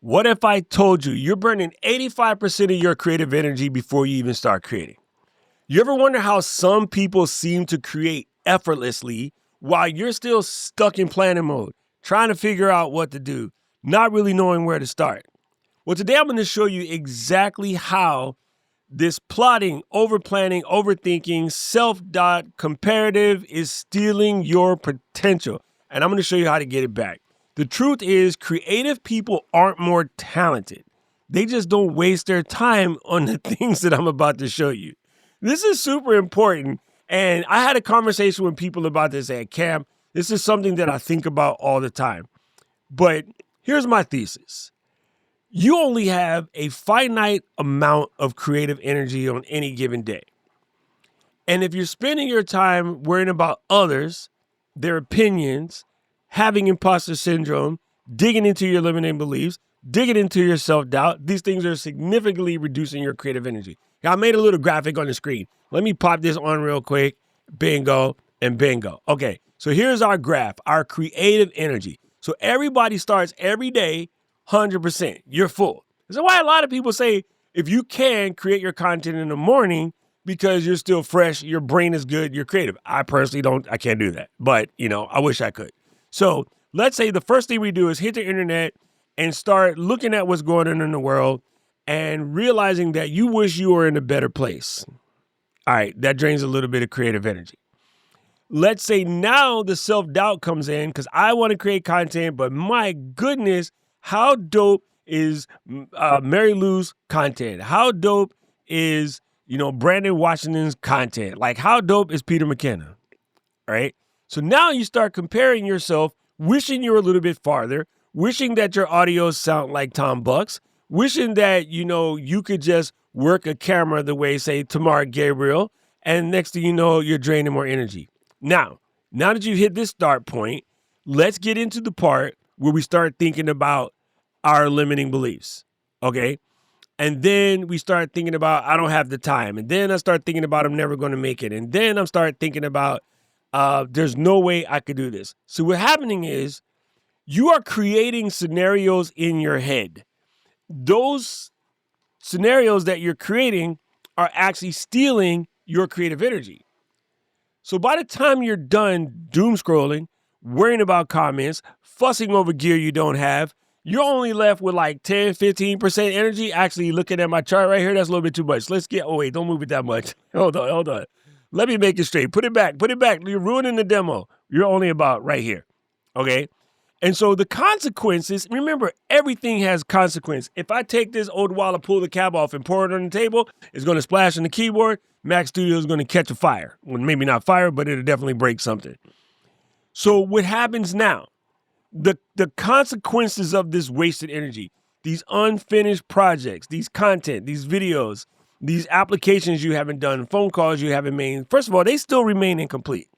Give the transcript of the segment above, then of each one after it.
What if I told you you're burning 85% of your creative energy before you even start creating? You ever wonder how some people seem to create effortlessly while you're still stuck in planning mode, trying to figure out what to do, not really knowing where to start? Well, today I'm going to show you exactly how this plotting, over-planning, overthinking, self-doubt, comparative is stealing your potential. And I'm going to show you how to get it back. The truth is, creative people aren't more talented. They just don't waste their time on the things that I'm about to show you. This is super important. And I had a conversation with people about this at camp. This is something that I think about all the time. But here's my thesis. You only have a finite amount of creative energy on any given day. And if you're spending your time worrying about others, their opinions, having imposter syndrome, digging into your limiting beliefs, digging into your self-doubt, these things are significantly reducing your creative energy. Now, I made a little graphic on the screen. Let me pop this on real quick. Bingo and bingo. Okay, so here's our graph, our creative energy. So everybody starts every day 100%. You're full. That's why a lot of people say if you can create your content in the morning because you're still fresh, your brain is good, you're creative. I personally I can't do that. But, I wish I could. So let's say the first thing we do is hit the internet and start looking at what's going on in the world and realizing that you wish you were in a better place. All right, that drains a little bit of creative energy. Let's say now the self-doubt comes in because I want to create content, but my goodness, how dope is Mary Lou's content? How dope is, Brandon Washington's content? Like, how dope is Peter McKenna? All right. So now you start comparing yourself, wishing you were a little bit farther, wishing that your audios sound like Tom Bucks, wishing that, you could just work a camera the way, say, Tamar Gabriel, and next thing you know, you're draining more energy. Now that you've hit this start point, let's get into the part where we start thinking about our limiting beliefs, okay? And then we start thinking about, I don't have the time. And then I start thinking about, I'm never going to make it. And then I start thinking about, there's no way I could do this. So what's happening is you are creating scenarios in your head. Those scenarios that you're creating are actually stealing your creative energy. So by the time you're done doom scrolling, worrying about comments, fussing over gear you don't have, you're only left with like 10, 15% energy. Actually, looking at my chart right here, that's a little bit too much. Wait, don't move it that much. Hold on. Let me make it straight. Put it back. You're ruining the demo. You're only about right here, okay? And so the consequences, remember, everything has consequence. If I take this old wallet, pull the cap off and pour it on the table, it's going to splash on the keyboard. Mac Studio is going to catch a fire. Well, maybe not fire, but it'll definitely break something. So what happens now? The consequences of this wasted energy, these unfinished projects, these content, these videos, these applications you haven't done, phone calls you haven't made, first of all, they still remain incomplete.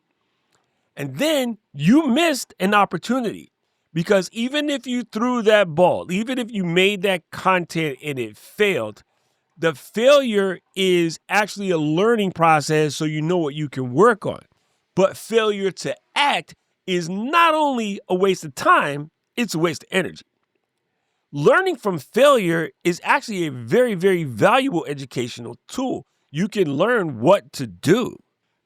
And then you missed an opportunity because even if you threw that ball, even if you made that content and it failed, the failure is actually a learning process so you know what you can work on. But failure to act is not only a waste of time, it's a waste of energy. Learning from failure is actually a very, very valuable educational tool. You can learn what to do.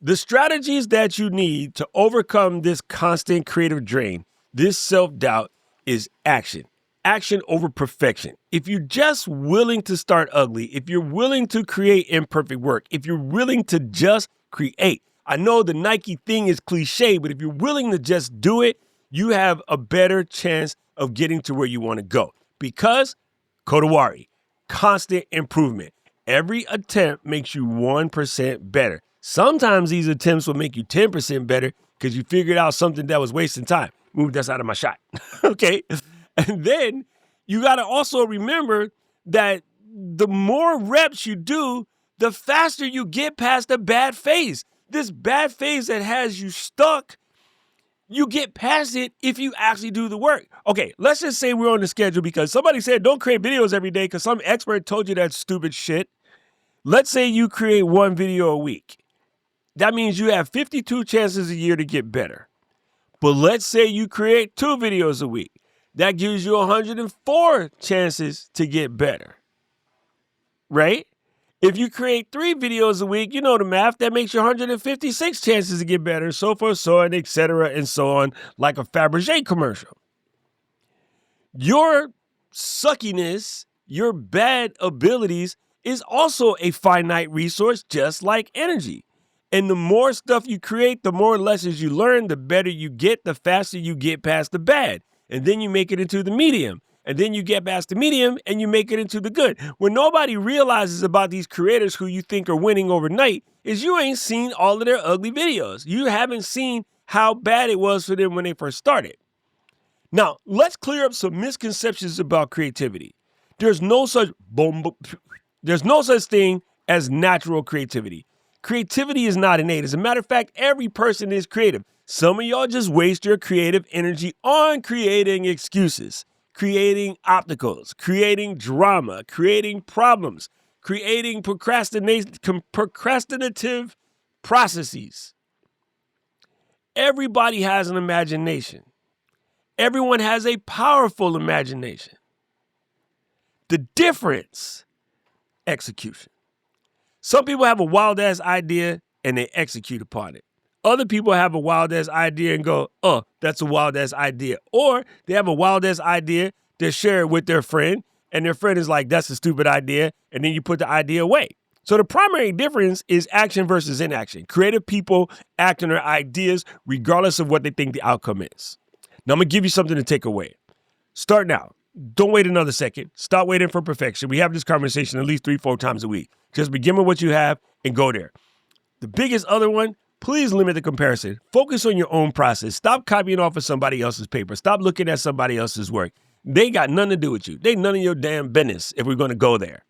The strategies that you need to overcome this constant creative drain, this self-doubt, is action. Action over perfection. If you're just willing to start ugly, if you're willing to create imperfect work, if you're willing to just create, I know the Nike thing is cliche, but if you're willing to just do it, you have a better chance of getting to where you want to go. Because, Kodawari, constant improvement. Every attempt makes you 1% better. Sometimes these attempts will make you 10% better because you figured out something that was wasting time. Move that out of my shot. Okay? And then you got to also remember that the more reps you do, the faster you get past the bad phase. This bad phase that has you stuck, you get past it if you actually do the work. Okay, let's just say we're on the schedule because somebody said don't create videos every day because some expert told you that stupid shit. Let's say you create one video a week. That means you have 52 chances a year to get better. But let's say you create 2 videos a week. That gives you 104 chances to get better, right? If you create 3 videos a week, you know the math, that makes you 156 chances to get better, so forth, so on, etc., and so on, like a Fabergé commercial. Your suckiness, your bad abilities is also a finite resource, just like energy. And the more stuff you create, the more lessons you learn, the better you get, the faster you get past the bad. And then you make it into the medium. And then you get past the medium and you make it into the good. What nobody realizes about these creators who you think are winning overnight is you ain't seen all of their ugly videos. You haven't seen how bad it was for them when they first started. Now, let's clear up some misconceptions about creativity. There's no such thing as natural creativity. Creativity is not innate. As a matter of fact, every person is creative. Some of y'all just waste your creative energy on creating excuses, creating obstacles, creating drama, creating problems, creating procrastinative processes. Everybody has an imagination. Everyone has a powerful imagination. The difference, execution. Some people have a wild-ass idea and they execute upon it. Other people have a wild-ass idea and go, oh, that's a wild-ass idea. Or they have a wild-ass idea, they share it with their friend, and their friend is like, that's a stupid idea, and then you put the idea away. So the primary difference is action versus inaction. Creative people act on their ideas regardless of what they think the outcome is. Now, I'm going to give you something to take away. Start now. Don't wait another second. Stop waiting for perfection. We have this conversation at least 3-4 times a week. Just begin with what you have and go there. The biggest other one, please limit the comparison. Focus on your own process. Stop copying off of somebody else's paper. Stop looking at somebody else's work. They got nothing to do with you. They none of your damn business if we're going to go there.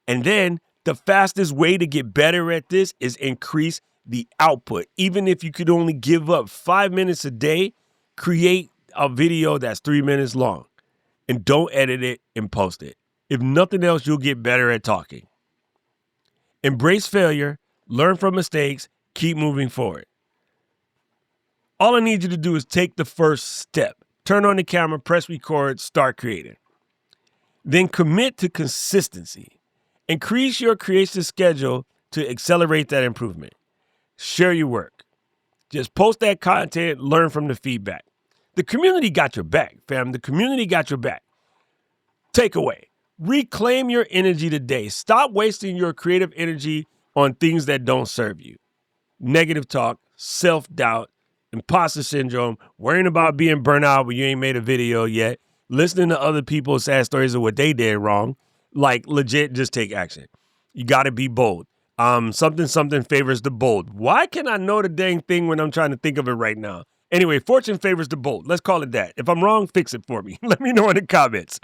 And then the fastest way to get better at this is increase the output. Even if you could only give up 5 minutes a day, create a video that's 3 minutes long. And don't edit it and post it. If nothing else, you'll get better at talking. Embrace failure, learn from mistakes, keep moving forward. All I need you to do is take the first step. Turn on the camera, press record, start creating. Then commit to consistency. Increase your creation schedule to accelerate that improvement. Share your work. Just post that content, learn from the feedback. The community got your back, fam. The community got your back. Takeaway. Reclaim your energy today. Stop wasting your creative energy on things that don't serve you. Negative talk, self-doubt, imposter syndrome, worrying about being burnt out when you ain't made a video yet, listening to other people's sad stories of what they did wrong. Like, legit, just take action. You got to be bold. Something favors the bold. Why can I know the dang thing when I'm trying to think of it right now? Anyway, fortune favors the bold. Let's call it that. If I'm wrong, fix it for me. Let me know in the comments.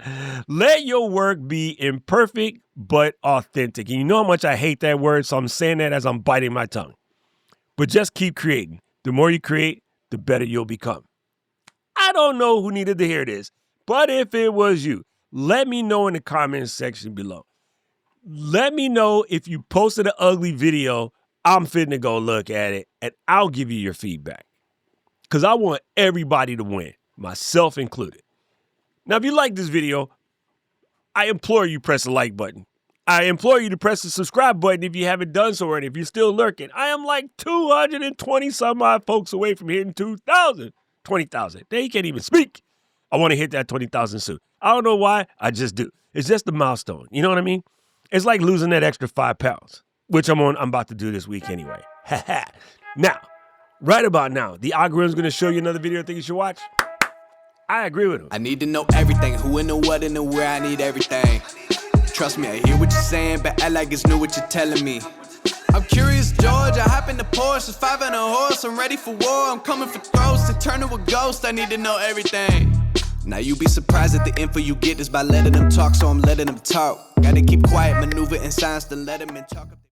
Let your work be imperfect but authentic. And you know how much I hate that word, so I'm saying that as I'm biting my tongue. But just keep creating. The more you create, the better you'll become. I don't know who needed to hear this, but if it was you, let me know in the comments section below. Let me know if you posted an ugly video. I'm finna go look at it, and I'll give you your feedback. Because I want everybody to win, myself included. Now, if you like this video, I implore you press the like button. I implore you to press the subscribe button if you haven't done so already, if you're still lurking. I am like 220 some odd folks away from hitting 2,000. 20,000. They can't even speak. I want to hit that 20,000 soon. I don't know why. I just do. It's just a milestone. You know what I mean? It's like losing that extra 5 pounds, which I'm about to do this week anyway. Now, right about now, the algorithm's going to show you another video I think you should watch. I agree with him. I need to know everything. Who and the what and the where. I need everything. Trust me, I hear what you're saying, but act like it's new what you're telling me. I'm curious, George. I hop in the Porsche, it's 5 and a horse. I'm ready for war. I'm coming for throats to turn to a ghost. I need to know everything. Now you be surprised at the info you get is by letting them talk, so I'm letting them talk. Gotta keep quiet, maneuver in silence to let them in talk.